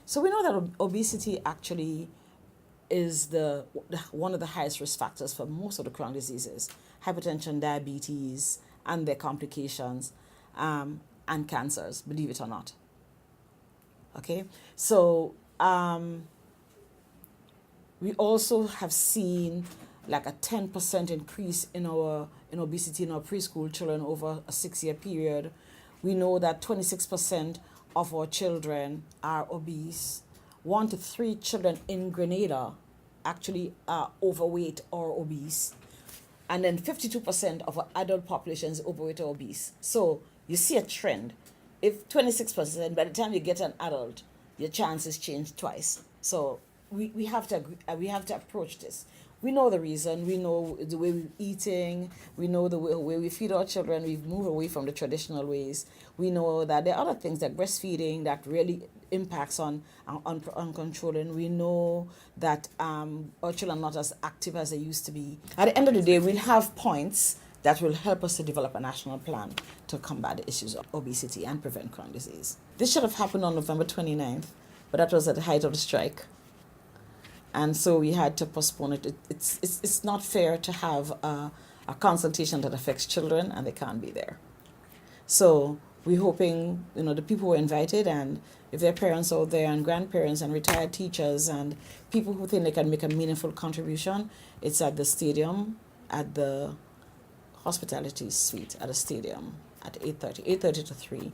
So we know that obesity actually is one of the highest risk factors for most of the chronic diseases, hypertension, diabetes, and their complications, and cancers, believe it or not. Okay, so we also have seen like a 10% increase in obesity in our preschool children over a 6-year period. We know that 26% of our children are obese. 1 to 3 children in Grenada actually are overweight or obese. And then 52% of our adult population is overweight or obese. So you see a trend. If 26%, by the time you get an adult, your chances change twice. So we have to we have to approach this. We know the reason. We know the way we're eating. We know the way we feed our children. We've moved away from the traditional ways. We know that there are other things like breastfeeding that really impacts on controlling. We know that our children are not as active as they used to be. At the end of the day, we'll have points that will help us to develop a national plan to combat the issues of obesity and prevent chronic disease. This should have happened on November 29th, but that was at the height of the strike. And so we had to postpone it. It's not fair to have a consultation that affects children and they can't be there. So we're hoping, the people who are invited, and if their parents out there and grandparents and retired teachers and people who think they can make a meaningful contribution, it's at the stadium, at the hospitality suite at a stadium at 8:30 to 3.